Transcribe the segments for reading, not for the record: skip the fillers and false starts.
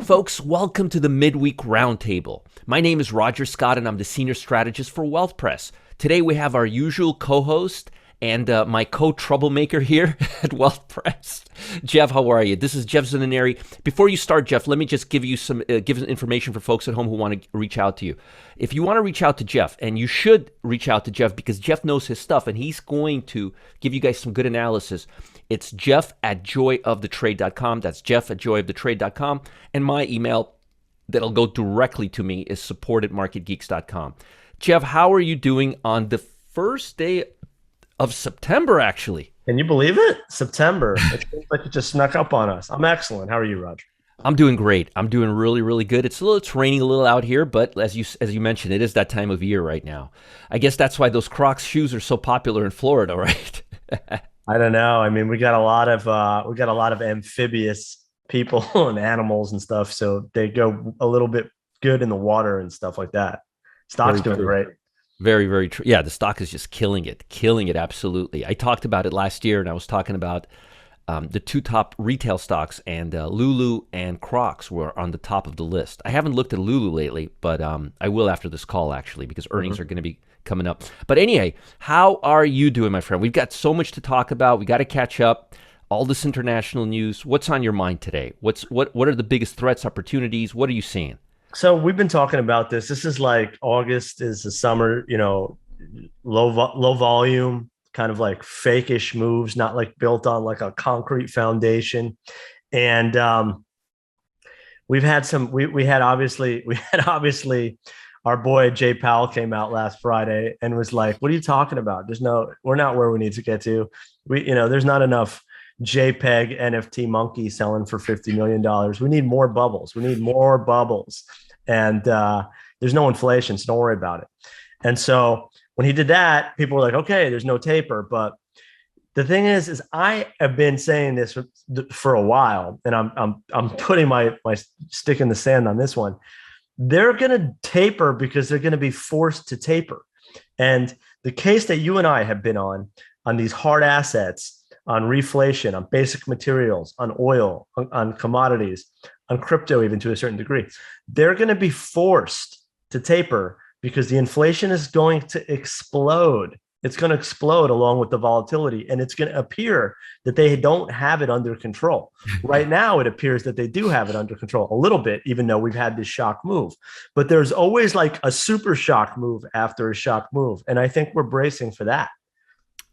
Folks, welcome to the Midweek Roundtable. My name is 𝗬𝗂 and I'm the Senior Strategist for 𝗬𝗶𝗄. Today we have our usual co-host and my co-troublemaker here at 𝗬𝗶𝗄. Jeff, how are you? This is 𝗳𝗴𝗀. Before you start, Jeff, let me just give you some information for folks at home who want to reach out to you. If you want to reach out to Jeff, and you should reach out to Jeff because Jeff knows his stuff and he's going to give you guys some good analysis. It's Jeff@𝗧𝗴𝘀.com. That's Jeff@𝗧𝗴𝘀.com. And my email that'll go directly to me is support@marketgeeks.com. Jeff, how are you doing on the first day of September, actually? Can you believe it? September. It seems like it just snuck up on us. I'm excellent. How are you, Roger? I'm doing great. I'm doing really, really good. It's raining a little out here, but as you mentioned, it is that time of year right now. I guess that's why those Crocs shoes are so popular in Florida, right? I don't know. I mean, we got a lot of amphibious people and animals and stuff, so they go a little bit good in the water and stuff like that. Stock's doing great. Very, very true. Yeah, the stock is just killing it, absolutely. I talked about it last year, and I was talking about the two top retail stocks, and Lulu and Crocs were on the top of the list. I haven't looked at Lulu lately, but I will after this call, actually, because earnings are going to be coming up. But anyway, how are you doing, my friend? We've got so much to talk about. We got to catch up. All this international news. What's on your mind today? What are the biggest threats, opportunities? What are you seeing? So we've been talking about this. This is like August is the summer, low volume, kind of like fake-ish moves, not like built on like a concrete foundation. And we had obviously our boy 𝗧𝗵𝗃𝗀𝗹 came out last Friday and was like, "What are you talking about? We're not where we need to get to. There's not enough JPEG NFT monkey selling for $50 million. We need more bubbles. And there's no inflation, so don't worry about it." And so when he did that, people were like, "Okay, there's no taper." But the thing is I have been saying this for a while, and I'm putting my stick in the sand on this one. They're going to taper because they're going to be forced to taper. And the case that you and I have been on these hard assets, on reflation, on basic materials, on oil, on commodities, on crypto, even to a certain degree, they're going to be forced to taper because the inflation is going to explode. It's going to explode along with the volatility, and it's going to appear that they don't have it under control. Right now, it appears that they do have it under control a little bit, even though we've had this shock move. But there's always like a super shock move after a shock move, and I think we're bracing for that.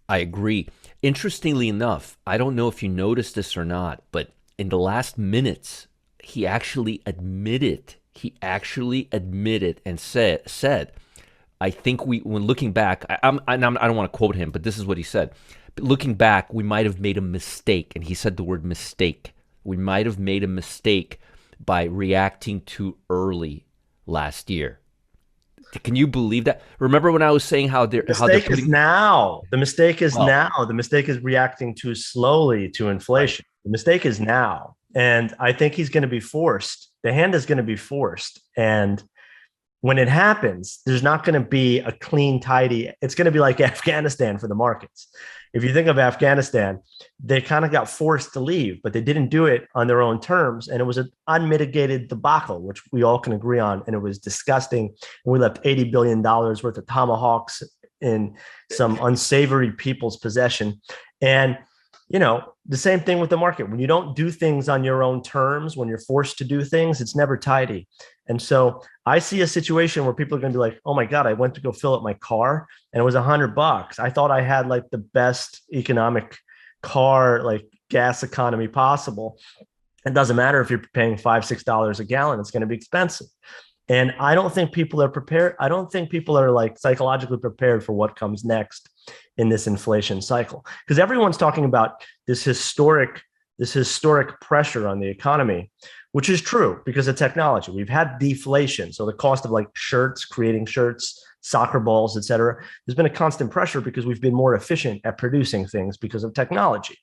I agree. Interestingly enough, I don't know if you noticed this or not, but in the last minutes, he actually admitted and said, I think when looking back, I don't want to quote him, but this is what he said. But looking back, we might have made a mistake. And he said the word mistake. We might have made a mistake by reacting too early last year. Can you believe that? Remember when I was saying how they're putting... now. The mistake is now. The mistake is reacting too slowly to inflation. Right. The mistake is now. And I think he's going to be forced. The hand is going to be forced. And when it happens, there's not going to be a clean, tidy. It's going to be like Afghanistan for the markets. If you think of Afghanistan, they kind of got forced to leave, but they didn't do it on their own terms. And it was an unmitigated debacle, which we all can agree on. And it was disgusting. And we left $80 billion worth of tomahawks in some unsavory people's possession. And the same thing with the market. When you don't do things on your own terms, when you're forced to do things, it's never tidy. And so I see a situation where people are going to be like, "Oh my God, I went to go fill up my car and it was $100. I thought I had like the best economic car, like gas economy possible. It doesn't matter if you're paying $5, $6 a gallon, it's going to be expensive." And I don't think people are prepared. I don't think people are like psychologically prepared for what comes next in this inflation cycle, because everyone's talking about this historic pressure on the economy, which is true because of technology. We've had deflation. So the cost of like creating shirts, soccer balls, et cetera, there's been a constant pressure because we've been more efficient at producing things because of technology.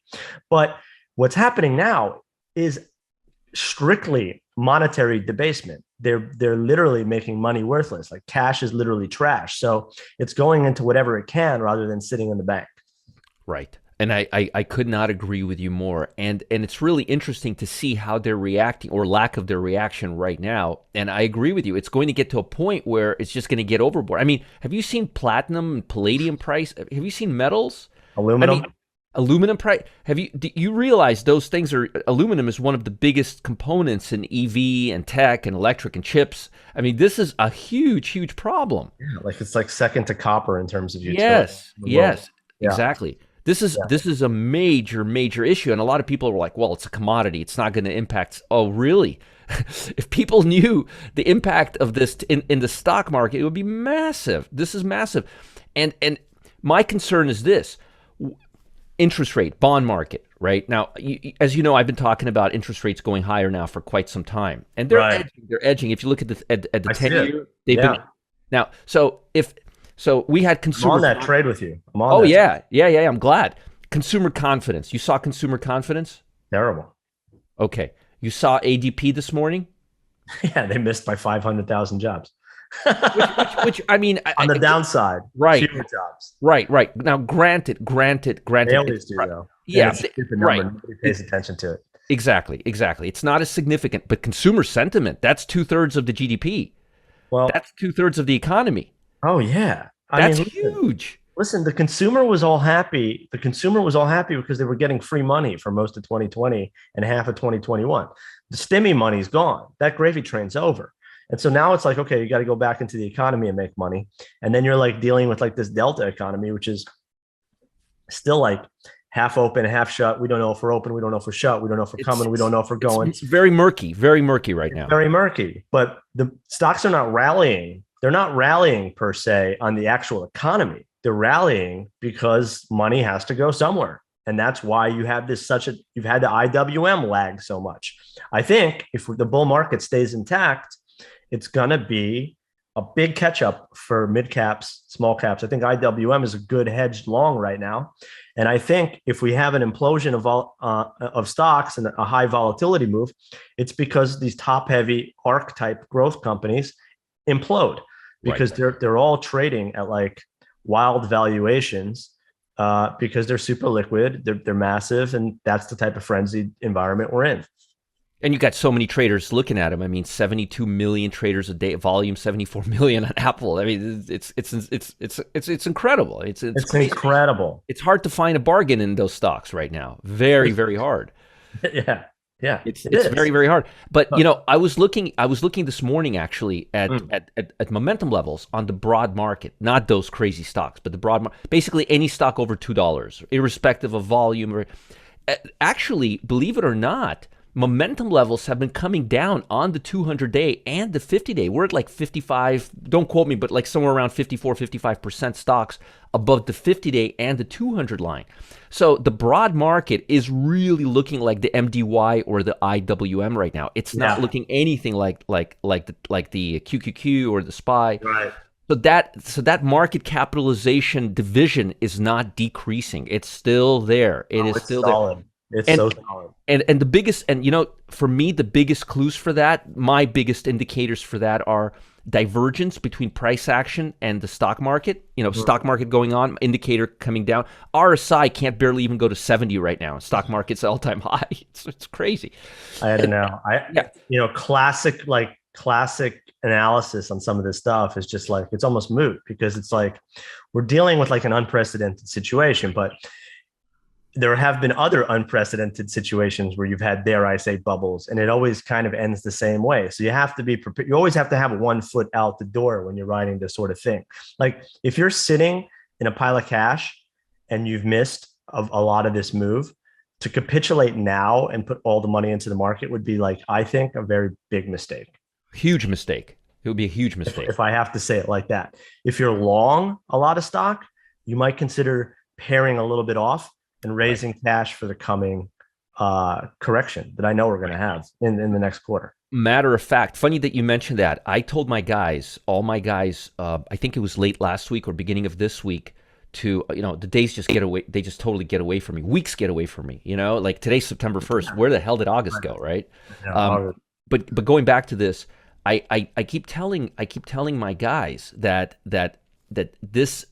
But what's happening now is strictly monetary debasement. They're literally making money worthless. Like cash is literally trash. So it's going into whatever it can rather than sitting in the bank. Right. And I could not agree with you more. And it's really interesting to see how they're reacting, or lack of their reaction right now. And I agree with you. It's going to get to a point where it's just going to get overboard. I mean, have you seen platinum and palladium price? Have you seen metals? Aluminum? I mean, aluminum price. Do you realize those things are, aluminum is one of the biggest components in EV and tech and electric and chips. I mean, this is a huge problem. Yeah, like it's like second to copper in terms of utility. Yes, Yeah. exactly. This is a major issue, and a lot of people are like, "Well, it's a commodity; it's not going to impact." Oh, really? If people knew the impact of this in the stock market, it would be massive. This is massive, and my concern is this: interest rate, bond market. Right now, as you know, I've been talking about interest rates going higher now for quite some time, and they're edging. They're edging. If you look at the 10-year, they've been now. So we had consumer. I'm on that trade with you. I'm on. Oh yeah. I'm glad. Consumer confidence. You saw consumer confidence? Terrible. Okay. You saw ADP this morning? Yeah, they missed by 500,000 jobs. which I mean, on the downside, right? Fewer jobs. Right. Now, granted. They always do though. Yeah, right. Nobody pays attention to it. Exactly. It's not as significant, but consumer sentiment—that's 2/3 of the GDP. Well, that's 2/3 of the economy. Oh yeah, That's huge. Listen, the consumer was all happy. The consumer was all happy because they were getting free money for most of 2020 and half of 2021. The stimmy money's gone. That gravy train's over. And so now it's like, okay, you got to go back into the economy and make money. And then you're like dealing with like this Delta economy, which is still like half open, half shut. We don't know if we're open. We don't know if we're shut. We don't know if we're coming. We don't know if we're going. It's very murky right now. Very murky. But the stocks are not rallying. They're not rallying per se on the actual economy. They're rallying because money has to go somewhere. And that's why you have you've had the IWM lag so much. I think if the bull market stays intact, it's going to be a big catch up for mid caps, small caps. I think IWM is a good hedged long right now. And I think if we have an implosion of stocks and a high volatility move, it's because these top heavy ARC type growth companies implode because they're all trading at like wild valuations because they're super liquid, they're massive, and that's the type of frenzied environment we're in. And you got so many traders looking at them. I mean, 72 million traders a day, volume 74 million on Apple. I mean, it's incredible. It's incredible. It's hard to find a bargain in those stocks right now. Very hard. Yeah, it's very hard. But you know, I was looking this morning actually at momentum levels on the broad market, not those crazy stocks, but the broad market, basically any stock over $2, irrespective of volume. Actually, believe it or not, momentum levels have been coming down on the 200-day and the 50-day. We're at like 55, don't quote me, but like somewhere around 55% stocks above the 50-day and the 200 line. So the broad market is really looking like the MDY or the IWM right now. It's not looking anything like the QQQ or the SPY. Right. So that market capitalization division is not decreasing. It's still there. It's still solid. There. It's so solid. And the biggest, and you know, for me, the biggest clues for that, my biggest indicators for that are divergence between price action and the stock market. You know, stock market going on, indicator coming down. RSI can't barely even go to 70 right now. Stock market's all-time high. It's crazy. I don't know. You know, classic analysis on some of this stuff is just like, it's almost moot because it's like we're dealing with like an unprecedented situation, but there have been other unprecedented situations where you've had, dare I say, bubbles, and it always kind of ends the same way. So you have to be prepared. You always have to have 1 foot out the door when you're riding this sort of thing. Like if you're sitting in a pile of cash and you've missed a lot of this move, to capitulate now and put all the money into the market would be like, I think, a very big mistake. Huge mistake. It would be a huge mistake. If I have to say it like that. If you're long a lot of stock, you might consider pairing a little bit off and raising cash for the coming correction that I know we're going to have in the next quarter. Matter of fact, funny that you mentioned that. I told all my guys, I think it was late last week or beginning of this week, to, you know, the days just get away. They just totally get away from me. Weeks get away from me. You know, like today's September 1st. Where the hell did August go, right? But going back to this, I keep telling my guys that this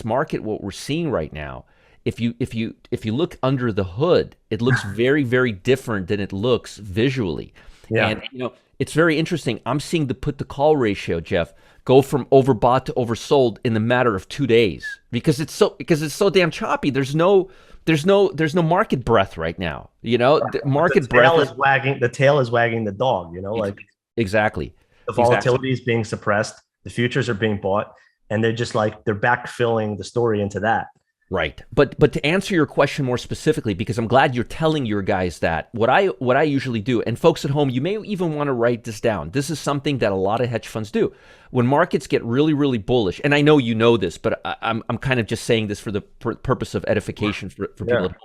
market, what we're seeing right now, if you look under the hood, it looks very, very different than it looks visually. Yeah. And it's very interesting. I'm seeing the put to call ratio, Jeff, go from overbought to oversold in the matter of 2 days because it's so damn choppy. There's no market breadth right now. The market breadth the tail is wagging the dog, like exactly. The volatility is being suppressed, the futures are being bought, and they're backfilling the story into that. Right. But to answer your question more specifically, because I'm glad you're telling your guys that, what I usually do, and folks at home, you may even want to write this down. This is something that a lot of hedge funds do. When markets get really, really bullish, and I know you know this, but I'm kind of just saying this for the purpose of edification for people at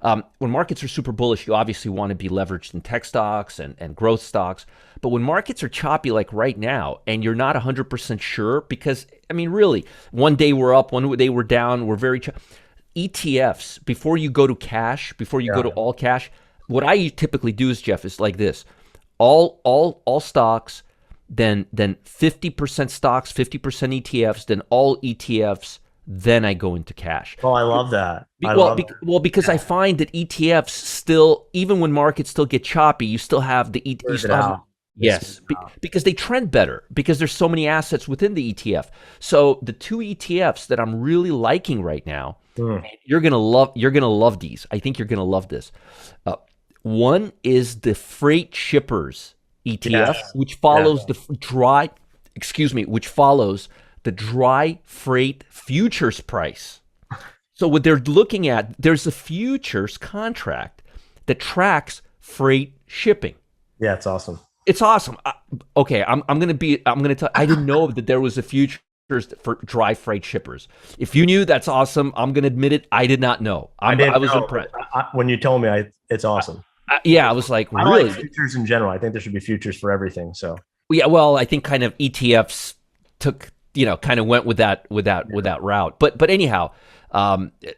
home. When markets are super bullish, you obviously want to be leveraged in tech stocks and growth stocks. But when markets are choppy like right now, and you're not 100% sure, because, really, one day we're up, one day we're down, we're very ETFs, before you go to cash, before you go to all cash, what I typically do is, Jeff, is like this. All stocks, then 50% stocks, 50% ETFs, then all ETFs, then I go into cash. Oh, I love that. Because I find that ETFs still, even when markets still get choppy, you still have the ETF. Yes, because they trend better because there's so many assets within the ETF. So the two ETFs that I'm really liking right now, you're gonna love these. I think you're gonna love this. One is the freight shippers ETF, which follows the dry freight futures price. So what they're looking at, there's a futures contract that tracks freight shipping. Yeah, it's awesome. It's awesome. Okay, I'm gonna tell. I didn't know that there was a futures for dry freight shippers. If you knew, that's awesome. I'm gonna admit it. I did not know. I was impressed when you told me. It's awesome. I was like, I really? like futures in general. I think there should be futures for everything. So yeah, well, I think kind of ETFs took kind of went with that route. But anyhow.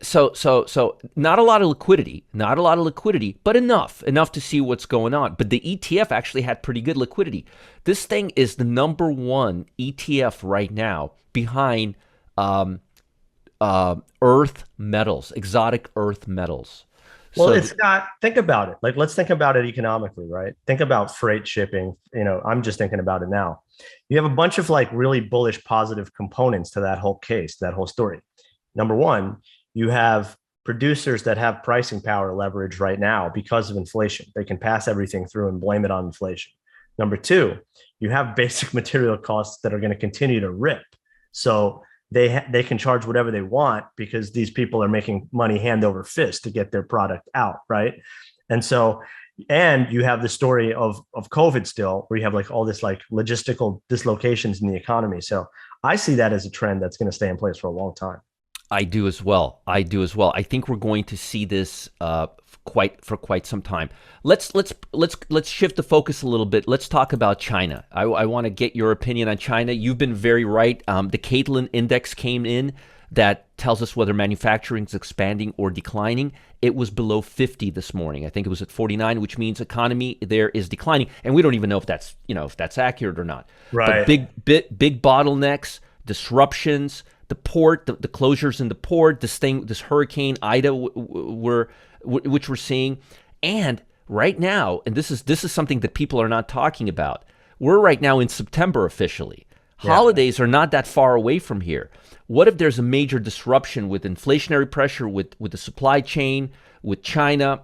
So not a lot of liquidity, but enough to see what's going on. But the ETF actually had pretty good liquidity. This thing is the number one ETF right now behind earth metals, exotic earth metals. Well, it's not. Think about it. Like, let's think about it economically, right? Think about freight shipping. I'm just thinking about it now. You have a bunch of really bullish, positive components to that whole case, that whole story. Number one, you have producers that have pricing power leverage right now because of inflation. They can pass everything through and blame it on inflation. Number two, you have basic material costs that are going to continue to rip. So they can charge whatever they want because these people are making money hand over fist to get their product out, right? And you have the story of COVID still, where you have all this logistical dislocations in the economy. So I see that as a trend that's going to stay in place for a long time. I do as well. I think we're going to see this for quite some time. Let's shift the focus a little bit. Let's talk about China. I want to get your opinion on China. You've been very right. The Catlin index came in that tells us whether manufacturing is expanding or declining. It was below 50 this morning. I think it was at 49, which means economy there is declining, and we don't even know if that's accurate or not. Right. But big bottlenecks, disruptions. The port, the closures in the port, this hurricane Ida, which we're seeing, and right now, and this is something that people are not talking about. We're right now in September officially. Holidays are not that far away from here. What if there's a major disruption with inflationary pressure, with the supply chain, with China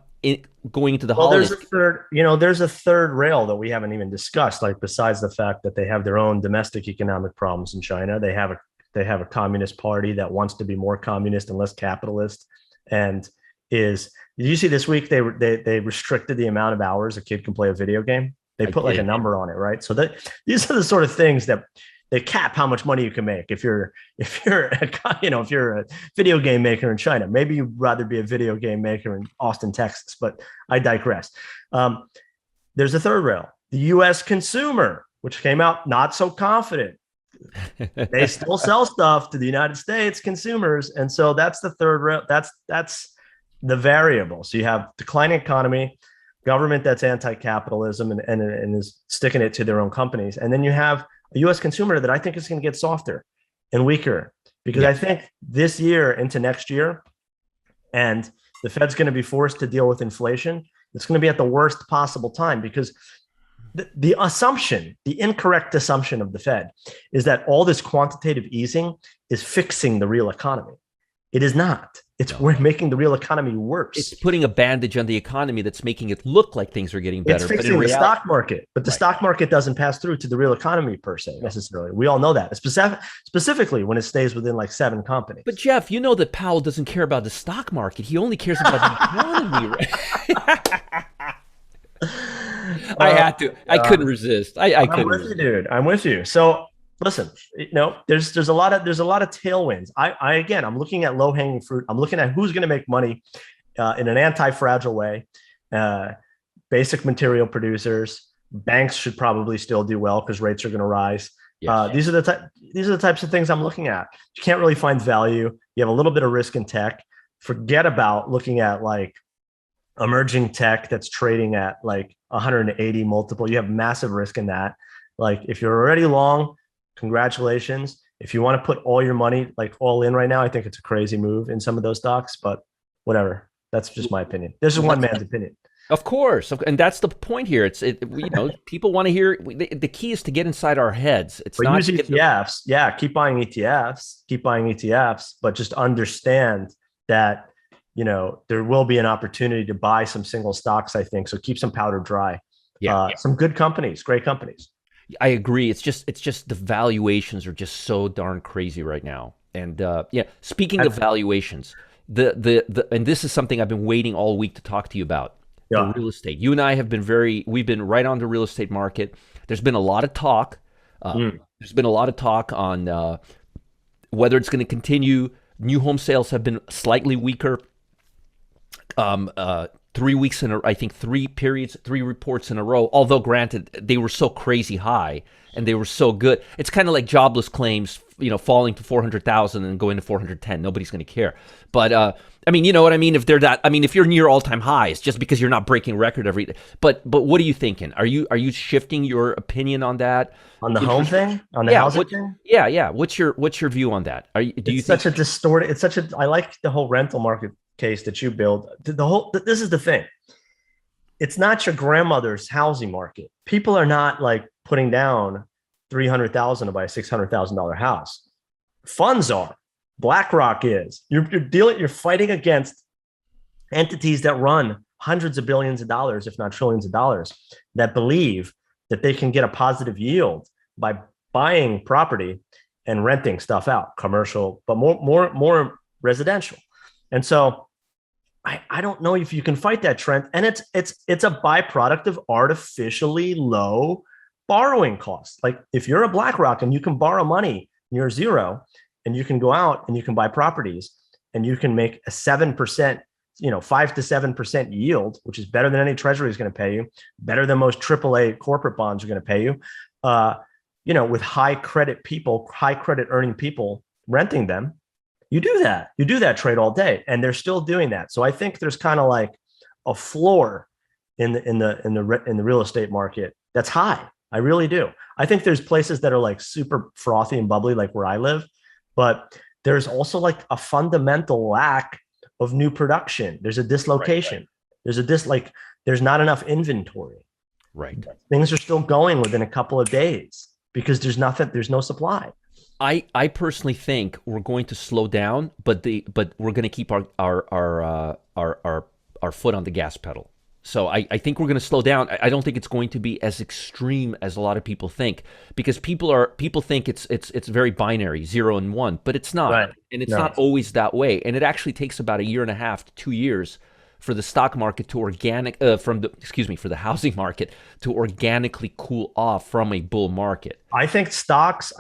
going into the holidays? There's a third rail that we haven't even discussed. Besides the fact that they have their own domestic economic problems in China, they have a communist party that wants to be more communist and less capitalist. And did you see this week they restricted the amount of hours a kid can play a video game? They put a number on it, right? So these are the sort of things that they cap how much money you can make. If you're a video game maker in China, maybe you'd rather be a video game maker in Austin, Texas, but I digress. There's a third rail, the US consumer, which came out not so confident. They still sell stuff to the United States consumers. And so that's the third rail. That's the variable. So you have declining economy, government that's anti-capitalism and is sticking it to their own companies. And then you have a US consumer that I think is going to get softer and weaker because I think this year into next year, and the Fed's going to be forced to deal with inflation. It's going to be at the worst possible time because the assumption, the incorrect assumption of the Fed is that all this quantitative easing is fixing the real economy. It is not. We're making the real economy worse. It's putting a bandage on the economy that's making it look like things are getting better. It's fixing the stock market, but the stock market doesn't pass through to the real economy per se necessarily. We all know that, specifically when it stays within like 7 companies. But Jeff, you know that Powell doesn't care about the stock market. He only cares about the economy, right? I had to. I couldn't resist. I'm with you, dude. I'm with you. So listen, there's a lot of tailwinds. I'm looking at low hanging fruit. I'm looking at who's going to make money in an anti-fragile way. Basic material producers, banks should probably still do well because rates are going to rise. Yes. These are the types of things I'm looking at. You can't really find value. You have a little bit of risk in tech. Forget about looking at like emerging tech that's trading at like 180 multiple. You have massive risk in that. Like if you're already long, congratulations. If you want to put all your money like all in right now, I think it's a crazy move in some of those stocks, but whatever. That's just my opinion. This is one man's opinion. Of course. And that's the point here. People want to hear, the key is to get inside our heads. It's not use ETFs. Yeah. Keep buying ETFs, but just understand that, there will be an opportunity to buy some single stocks, I think. So keep some powder dry. Some good companies, great companies. I agree. It's just the valuations are just so darn crazy right now. And speaking of valuations, and this is something I've been waiting all week to talk to you about. The real estate. You and I have been we've been right on the real estate market. There's been a lot of talk. There's been a lot of talk on whether it's going to continue. New home sales have been slightly weaker. 3 weeks I think 3 reports in a row. Although granted, they were so crazy high and they were so good. It's kind of like jobless claims, falling to 400,000 and going to 410. Nobody's going to care. But you know what I mean? If they're that, if you're near all-time highs, just because you're not breaking record every day. But what are you thinking? Are you shifting your opinion on that? On the home thing? On the housing thing? Yeah. What's your view on that? I like the whole rental market case that you build. This is the thing. It's not your grandmother's housing market. People are not like putting down $300,000 to buy a $600,000 house. Funds are. BlackRock is. You're fighting against entities that run hundreds of billions of dollars, if not trillions of dollars, that believe that they can get a positive yield by buying property and renting stuff out, commercial, but more residential. And so I don't know if you can fight that trend. And it's a byproduct of artificially low borrowing costs. Like if you're a BlackRock and you can borrow money near zero, and you can go out and you can buy properties and you can make a 7%, 5 to 7% yield, which is better than any treasury is going to pay you, better than most AAA corporate bonds are going to pay you, with high credit earning people renting them. You do that trade all day, and they're still doing that. So I think there's kind of like a floor in the real estate market that's high. I really do. I think there's places that are like super frothy and bubbly, like where I live, but there's also like a fundamental lack of new production. There's a dislocation. Right. There's not enough inventory. Right. Things are still going within a couple of days because there's no supply. I personally think we're going to slow down, but we're going to keep our foot on the gas pedal. So I think we're going to slow down. I don't think it's going to be as extreme as a lot of people think, because people think it's very binary, 0 and 1, but it's not. Right. And it's not always that way. And it actually takes about 1.5 to 2 years for the stock market to for the housing market to organically cool off from a bull market. I think stocks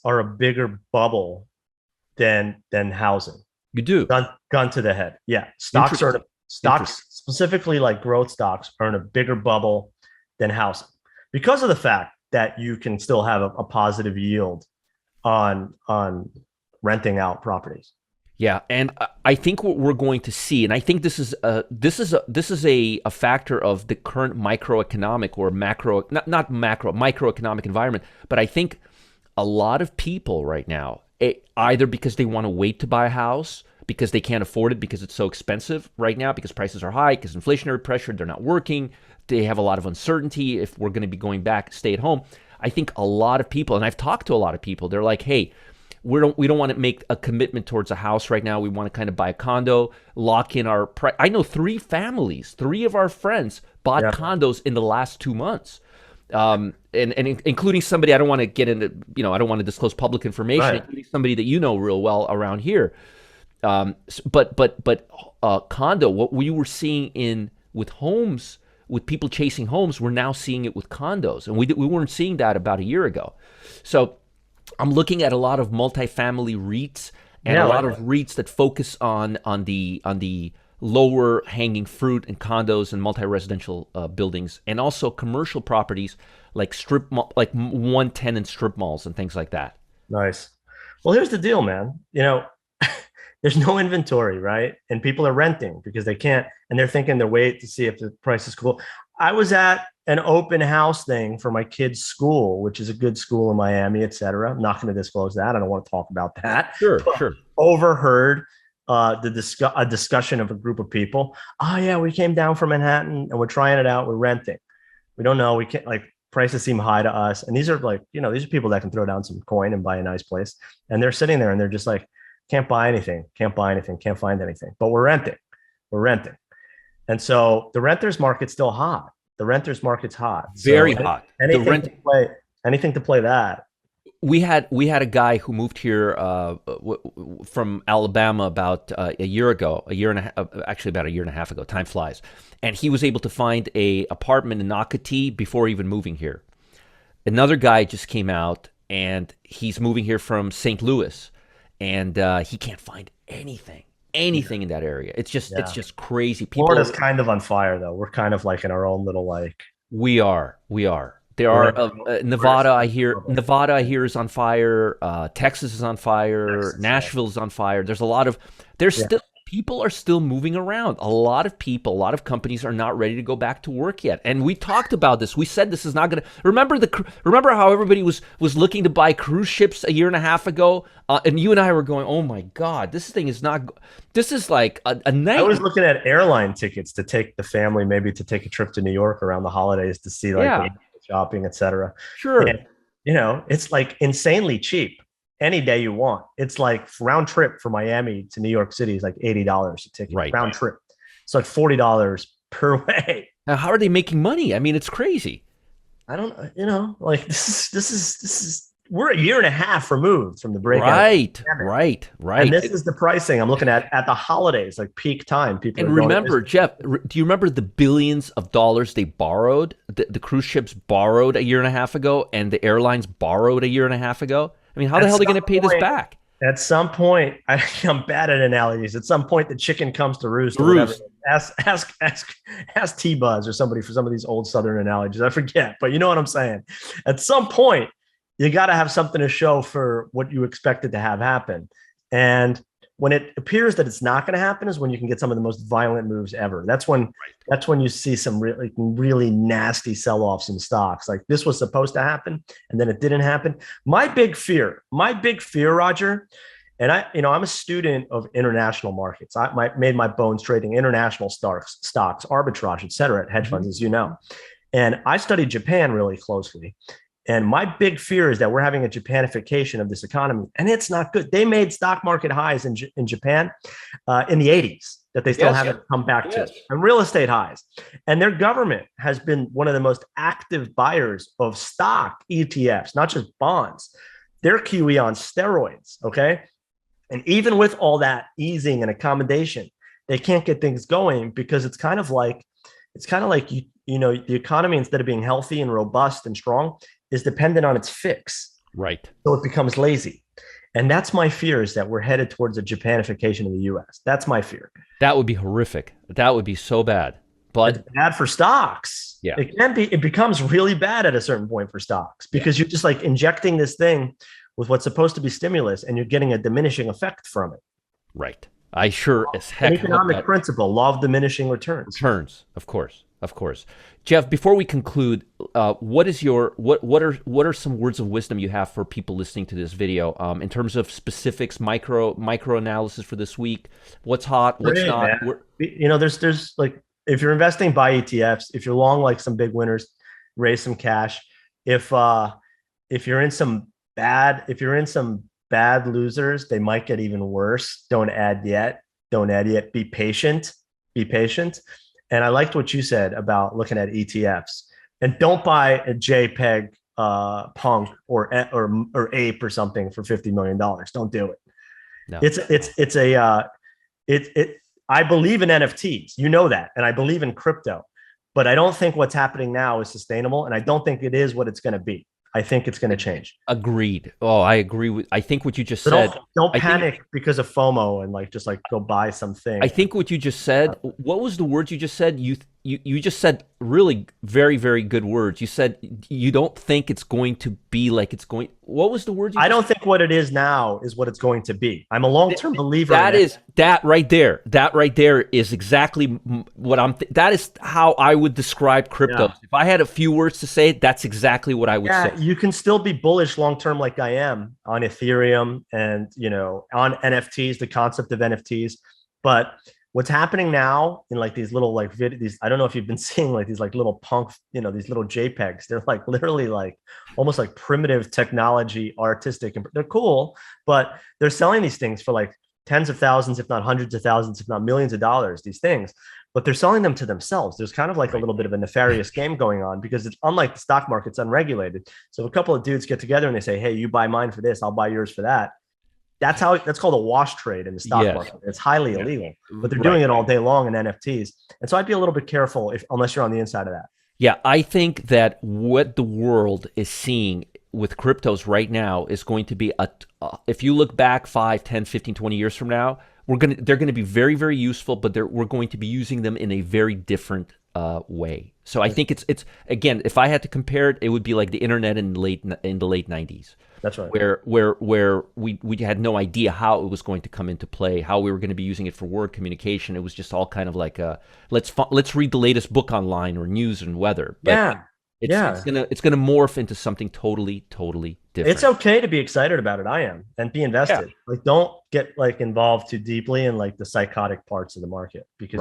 are a bigger bubble than housing. You do. Gun to the head. Yeah. Stocks specifically like growth stocks are in a bigger bubble than housing because of the fact that you can still have a positive yield on renting out properties. Yeah, and I think what we're going to see, and I think this is a factor of the current microeconomic or microeconomic environment. But I think a lot of people right now, either because they want to wait to buy a house, because they can't afford it because it's so expensive right now, because prices are high, because inflationary pressure, they're not working. They have a lot of uncertainty if we're going to be going back, stay at home. I think a lot of people, and I've talked to a lot of people, they're like, hey, we don't want to make a commitment towards a house right now. We want to kind of buy a condo, lock in our price. I know 3 families, 3 of our friends bought condos in the last 2 months. And including somebody, I don't want to get into, I don't want to disclose public information, including somebody that you know real well around here. But condo, what we were seeing with homes, with people chasing homes, we're now seeing it with condos, and we weren't seeing that about a year ago. So I'm looking at a lot of multifamily REITs and a lot of REITs that focus on the lower hanging fruit and condos and multi-residential buildings, and also commercial properties like like 1-tenant strip malls and things like that. Nice. Well, here's the deal, man. There's no inventory, right? And people are renting because they can't, and they're thinking they'll wait to see if the price is cool. I was at an open house thing for my kid's school, which is a good school in Miami, et cetera. I'm not going to disclose that. I don't want to talk about that. Sure. Overheard a discussion of a group of people. Oh yeah, we came down from Manhattan and we're trying it out. We're renting. We don't know. We can't, like, prices seem high to us. And these are like, these are people that can throw down some coin and buy a nice place. And they're sitting there and they're just like, can't buy anything, can't find anything, but we're renting. And so the renters market's still hot. The renters market's hot. Very hot. Anything to play that. We had a guy who moved here from Alabama about a year ago, actually about a year and a half ago. Time flies. And he was able to find a apartment in Nocatee before even moving here. Another guy just came out, and he's moving here from St. Louis, and he can't find anything in that area. It's just crazy. Florida's kind of on fire, though. We're kind of like in our own little like. We are. There are Nevada. I hear is on fire. Texas is on fire. Nashville is on fire. There's a lot of. Still people are still moving around. A lot of people, a lot of companies are not ready to go back to work yet. And we talked about this. We said this is not going to. Remember how everybody was looking to buy cruise ships a year and a half ago, and you and I were going, oh my God, this thing is not. This is like a night. I was looking at airline tickets to take the family, maybe to take a trip to New York around the holidays to see like shopping, etc. Sure. And, it's like insanely cheap. Any day you want. It's like round trip from Miami to New York City is like $80 a ticket. Right. Round trip. It's like $40 per way. Now, how are they making money? I mean, it's crazy. I don't, like this is we're a year and a half removed from the breakout. Right. And this is the pricing I'm looking at the holidays, like peak time. People. And remember, Jeff, do you remember the billions of dollars they borrowed? The cruise ships borrowed a year and a half ago, and the airlines borrowed a year and a half ago. I mean, how the hell are they going to pay this back? At some point, I'm bad at analogies. At some point, the chicken comes to roost. Or whatever. Ask 𝗵𝗲𝗄 or somebody for some of these old Southern analogies. I forget, but you know what I'm saying. At some point, you got to have something to show for what you expected to have happen. And when it appears that it's not going to happen is when you can get some of the most violent moves ever. That's when you see some really nasty sell-offs in stocks. Like this was supposed to happen and then it didn't happen. My big fear, Roger, and I'm a student of international markets. I made my bones trading international stocks, arbitrage, et cetera, at hedge funds, as you know. And I studied Japan really closely. And my big fear is that we're having a Japanification of this economy, and it's not good. They made stock market highs in Japan in the 80s that they still haven't come back to, and real estate highs. And their government has been one of the most active buyers of stock ETFs, not just bonds. They're QE on steroids, okay? And even with all that easing and accommodation, they can't get things going because it's kind of like the economy, instead of being healthy and robust and strong, is dependent on its fix. Right. So it becomes lazy. And that's my fear, is that we're headed towards a Japanification of the US. That's my fear. That would be horrific. That would be so bad. But it's bad for stocks. Yeah. It becomes really bad at a certain point for stocks because you're just like injecting this thing with what's supposed to be stimulus and you're getting a diminishing effect from it. Right. I sure as An heck hope economic that principle, law of diminishing returns. returns, of course, of course. Jeff, before we conclude, what are some words of wisdom you have for people listening to this video in terms of specifics, micro analysis for this week? What's hot? What's Great, not? man. You know, there's like, if you're investing, buy ETFs. If you're long, like some big winners, raise some cash. If you're in some bad losers, they might get even worse. Don't add yet. Be patient. And I liked what you said about looking at ETFs. And don't buy a JPEG punk or ape or something for $50 million. Don't do it. No. I believe in NFTs. You know that. And I believe in crypto. But I don't think what's happening now is sustainable. And I don't think it is what it's going to be. I think it's going to change. Agreed. Oh, I agree I think what you just said. Don't panic because of FOMO and just go buy something. I think what you just said, what was the word you just said? You just said really very, very good words. You said you don't think it's going to be like it's going. What was the word? I don't think what it is now is what it's going to be. I'm a long-term believer. That right there is exactly what that is how I would describe crypto. Yeah. If I had a few words to say, that's exactly what I would say. You can still be bullish long-term like I am on Ethereum and, on NFTs, the concept of NFTs. But what's happening now in these little these, I don't know if you've been seeing these little punk, these little JPEGs. They're literally almost like primitive technology, artistic, and they're cool, but they're selling these things for tens of thousands, if not hundreds of thousands, if not millions of dollars, these things, but they're selling them to themselves. There's kind of a little bit of a nefarious game going on because it's unlike the stock market, it's unregulated. So if a couple of dudes get together and they say, hey, you buy mine for this, I'll buy yours for that. That's called a wash trade in the stock market. It's highly illegal, but they're doing it all day long in NFTs. And so I'd be a little bit careful unless you're on the inside of that. Yeah, I think that what the world is seeing with cryptos right now is going to be if you look back 5, 10, 15, 20 years from now, they're going to be very, very useful, but we're going to be using them in a very different way. So I think it's again, if I had to compare it, it would be like the internet in the late 90s. That's right. Where we had no idea how it was going to come into play, how we were going to be using it for word communication. It was just all kind of like let's read the latest book online or news and weather. But it's gonna morph into something totally different. It's okay to be excited about it. I am, and be invested. Yeah. Don't get involved too deeply in the psychotic parts of the market because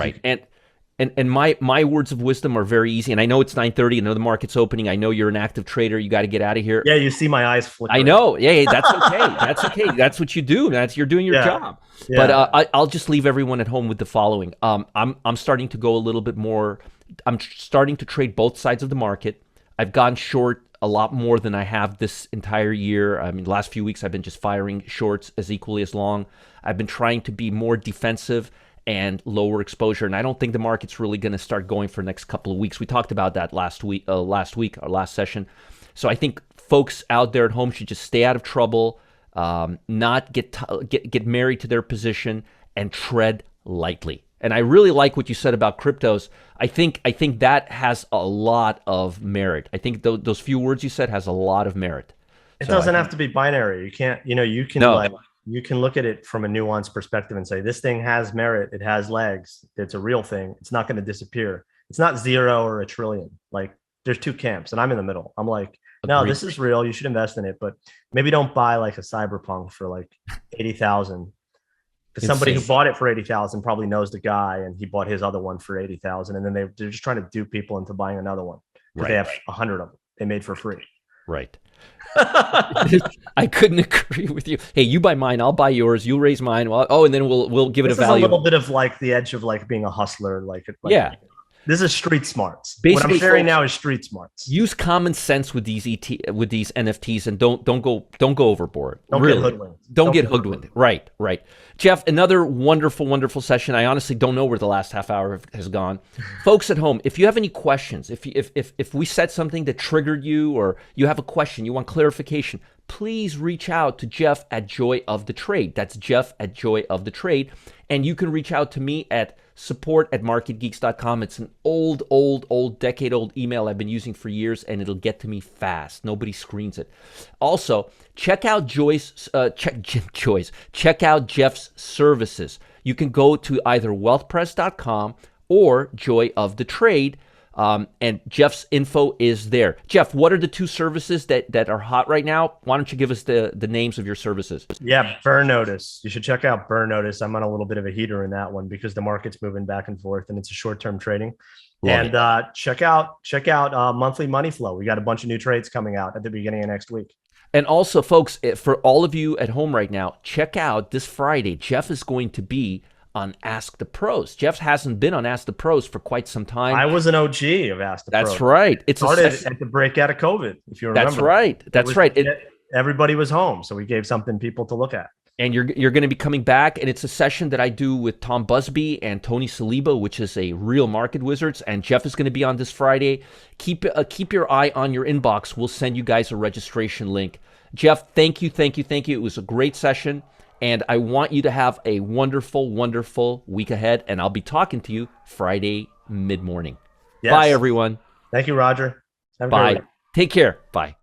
And my words of wisdom are very easy. And I know it's 9:30. I know the market's opening. I know you're an active trader. You got to get out of here. Yeah, you see my eyes flickering. I know. Yeah, that's okay. That's okay. That's what you do. You're doing your job. Yeah. But I'll just leave everyone at home with the following. I'm starting to go a little bit more. I'm starting to trade both sides of the market. I've gone short a lot more than I have this entire year. I mean, the last few weeks I've been just firing shorts as equally as long. I've been trying to be more defensive and lower exposure. And I don't think the market's really going to start going for the next couple of weeks. We talked about that last session. So I think folks out there at home should just stay out of trouble, not get married to their position, and tread lightly. And I really like what you said about cryptos. I think that has a lot of merit. I think those few words you said has a lot of merit. It doesn't have to be binary. You can't, you can look at it from a nuanced perspective and say, this thing has merit. It has legs. It's a real thing. It's not going to disappear. It's not 0 or a trillion. There's two camps and I'm in the middle. I'm like, no, this is real. You should invest in it, but maybe don't buy a 𝗧𝗶𝗺 for 80,000. Because somebody who bought it for 80,000 probably knows the guy and he bought his other one for 80,000. And then they're just trying to dupe people into buying another one. Because they have 100 of them they made for free. Right. I couldn't agree with you. Hey, you buy mine, I'll buy yours. You'll raise mine. And then we'll give it a value. This is a little bit of the edge of being a hustler. This is street smarts. Basically, what I'm sharing now is street smarts. Use common sense with these NFTs and don't go overboard. Don't get hoodwinked. Don't get hoodwinked. Right. Jeff, another wonderful session. I honestly don't know where the last half hour has gone. Folks at home, if you have any questions, if we said something that triggered you or you have a question, you want clarification, please reach out to Jeff at Joy of the Trade. That's Jeff at Joy of the Trade. And you can reach out to me at support@marketgeeks.com. It's an old, decade-old email I've been using for years, and it'll get to me fast. Nobody screens it. Also, check out check out Jeff's services. you can go to either wealthpress.com or Joy of the Trade. And Jeff's info is there. Jeff, what are the two services that are hot right now? Why don't you give us the names of your services? Yeah, Burn Notice. You should check out Burn Notice. I'm on a little bit of a heater in that one because the market's moving back and forth and it's a short-term trading. Check out Monthly Money Flow. We got a bunch of new trades coming out at the beginning of next week. And also, folks, for all of you at home right now, check out this Friday. Jeff is going to be on Ask the Pros. Jeff hasn't been on Ask the Pros for quite some time. I was an OG of Ask the Pros. That's right. It started at the break out of COVID, if you remember. That's right. That's right. Everybody was home, so we gave something people to look at. And you're going to be coming back, and it's a session that I do with 𝗵𝗲𝗄𝗎 and Tony Saliba, which is a real market wizards. And Jeff is going to be on this Friday. Keep your eye on your inbox. We'll send you guys a registration link. Jeff, thank you. It was a great session. And I want you to have a wonderful, wonderful week ahead. And I'll be talking to you Friday mid-morning. Yes. Bye, everyone. Thank you, Roger. Bye. Take care. Bye.